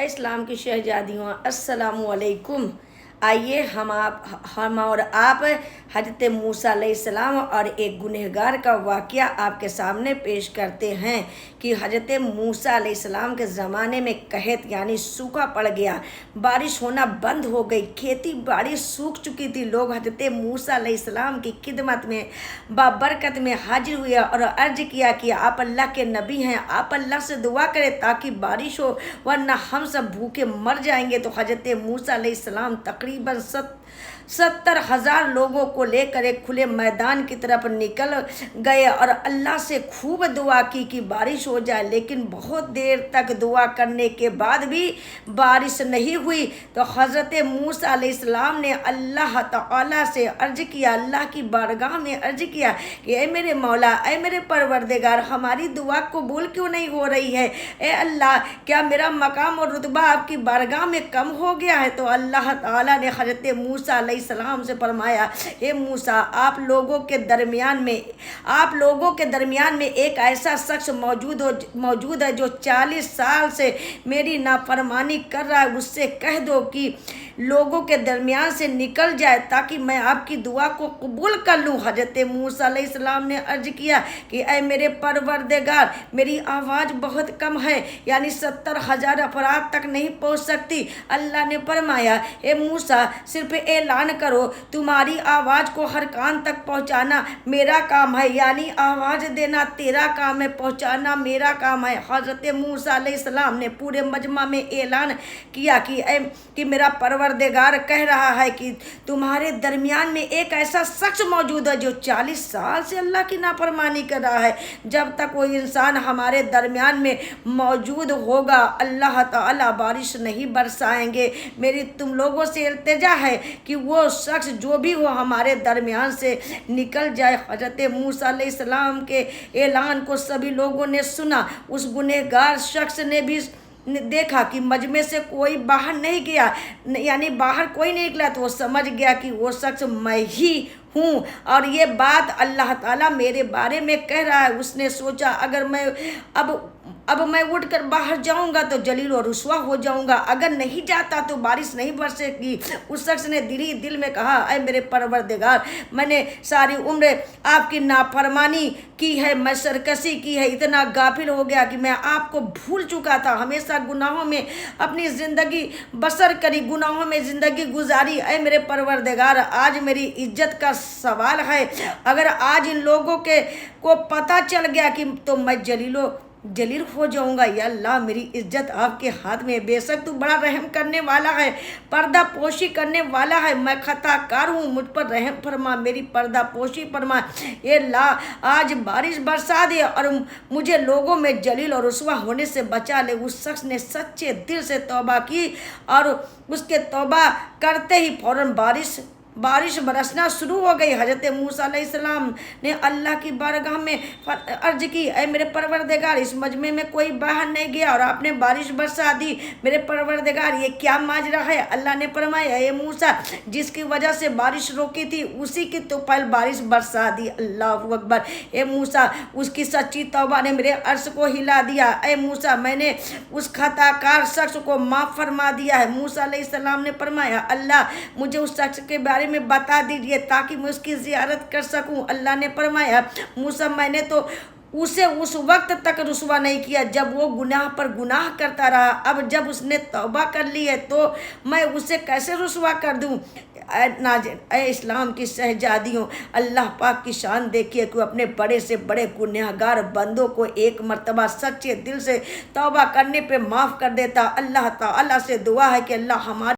اسلام کی شہزادیوں السلام علیکم۔ آئیے ہم اور آپ حضرت موسیٰ علیہ السلام اور ایک گنہگار کا واقعہ آپ کے سامنے پیش کرتے ہیں کہ حضرت موسیٰ علیہ السلام کے زمانے میں قحط یعنی سوکھا پڑ گیا، بارش ہونا بند ہو گئی، کھیتی باڑی سوکھ چکی تھی۔ لوگ حضرت موسیٰ علیہ السلام کی خدمت میں بابرکت میں حاضر ہوئے اور عرض کیا کہ آپ اللہ کے نبی ہیں، آپ اللہ سے دعا کریں تاکہ بارش ہو ورنہ ہم سب بھوکے مر جائیں گے۔ تو حضرت موسیٰ علیہ السلام تقریباً 70,000 لوگوں کو لے کر ایک کھلے میدان کی طرف نکل گئے اور اللہ سے خوب دعا کی کہ بارش ہو جائے، لیکن بہت دیر تک دعا کرنے کے بعد بھی بارش نہیں ہوئی۔ تو حضرت موسیٰ علیہ السلام نے اللہ تعالیٰ سے عرض کیا، اللہ کی بارگاہ میں عرض کیا کہ اے میرے مولا، اے میرے پروردگار، ہماری دعا قبول کیوں نہیں ہو رہی ہے؟ اے اللہ، کیا میرا مقام اور رتبہ آپ کی بارگاہ میں کم ہو گیا ہے؟ تو اللہ تعالیٰ نے حضرت موسیٰ علیہ السلام سے فرمایا، اے موسیٰ، آپ لوگوں کے درمیان میں ایک ایسا شخص موجود ہے جو 40 سال سے میری نافرمانی کر رہا ہے، اس سے کہہ دو کہ لوگوں کے درمیان سے نکل جائے تاکہ میں آپ کی دعا کو قبول کر لوں۔ حضرت موسیٰ علیہ السلام نے عرض کیا کہ اے میرے پروردگار، میری آواز بہت کم ہے، یعنی 70,000 افراد تک نہیں پہنچ سکتی۔ اللہ نے فرمایا، اے موسیٰ، صرف اعلان کرو، تمہاری آواز کو ہر کان تک پہنچانا میرا کام ہے، یعنی آواز دینا تیرا کام ہے، پہنچانا میرا کام ہے۔ حضرت موسیٰ علیہ السلام نے پورے مجمع میں اعلان کیا کہ میرا پروردگار کہہ رہا ہے کہ تمہارے درمیان میں ایک ایسا شخص موجود ہے جو 40 سال سے اللہ کی نافرمانی کر رہا ہے۔ جب تک وہ انسان ہمارے درمیان میں موجود ہوگا، اللہ تعالیٰ بارش نہیں برسائیں گے۔ میری تم لوگوں سے التجا ہے کہ وہ شخص جو بھی ہو ہمارے درمیان سے نکل جائے۔ حضرت موسیٰ علیہ السلام کے اعلان کو سبھی لوگوں نے سنا۔ اس گنہگار شخص نے بھی دیکھا کہ مجمع سے کوئی باہر نہیں گیا، یعنی باہر کوئی نہیں نکلا، تو وہ سمجھ گیا کہ وہ شخص میں ہی ہوں اور یہ بات اللہ تعالیٰ میرے بارے میں کہہ رہا ہے۔ اس نے سوچا، اگر میں اب میں اٹھ کر باہر جاؤں گا تو جلیل و رسوا ہو جاؤں گا، اگر نہیں جاتا تو بارش نہیں برسے گی۔ اس شخص نے دل میں کہا، اے میرے پروردگار، میں نے ساری عمر آپ کی نافرمانی کی ہے، میں سرکشی کی ہے، اتنا غافل ہو گیا کہ میں آپ کو بھول چکا تھا، ہمیشہ گناہوں میں اپنی زندگی بسر کری، گناہوں میں زندگی گزاری۔ اے میرے پروردگار، آج میری عزت کا سوال ہے، اگر آج ان لوگوں کو پتہ چل گیا کہ تو میں جلیل ہو جاؤں گا۔ یا اللہ، میری عزت آپ کے ہاتھ میں، بے شک تو بڑا رحم کرنے والا ہے، پردہ پوشی کرنے والا ہے، میں خطا کار ہوں، مجھ پر رحم فرما، میری پردہ پوشی فرما۔ اے اللہ، آج بارش برسا دے اور مجھے لوگوں میں جلیل اور رسوا ہونے سے بچا لے۔ اس شخص نے سچے دل سے توبہ کی اور اس کے توبہ کرتے ہی فوراً بارش برسنا شروع ہو گئی۔ حضرت موسیٰ علیہ السلام نے اللہ کی بارگاہ میں عرض کی، اے میرے پروردگار، اس مجمع میں کوئی باہر نہیں گیا اور آپ نے بارش برسا دی، میرے پروردگار یہ کیا ماجرا ہے؟ اللہ نے فرمایا، اے موسیٰ، جس کی وجہ سے بارش روکی تھی اسی کی تو پہل بارش برسا دی۔ اللہ اکبر۔ اے موسیٰ، اس کی سچی توبہ نے میرے عرش کو ہلا دیا۔ اے موسیٰ، میں نے اس خطا کار شخص کو معاف فرما دیا ہے۔ موسیٰ علیہ السلام نے فرمایا، اللہ، مجھے اس شخص کے بارے میں بتا دیجئے تاکہ میں اس کی زیارت کر سکوں۔ اللہ نے فرمایا، موسیٰ، میں نے تو اسے اس وقت تک رسوا نہیں کیا جب وہ گناہ پر گناہ کرتا رہا، اب جب اس نے توبہ کر لی ہے تو میں اسے کیسے رسوا کر دوں؟ اے اسلام کی شہزادیوں، اللہ پاک کی شان دیکھیے کہ وہ اپنے بڑے سے بڑے گنہگار بندوں کو ایک مرتبہ سچے دل سے توبہ کرنے پہ معاف کر دیتا۔ اللہ تعالیٰ سے دعا ہے کہ اللہ ہمارے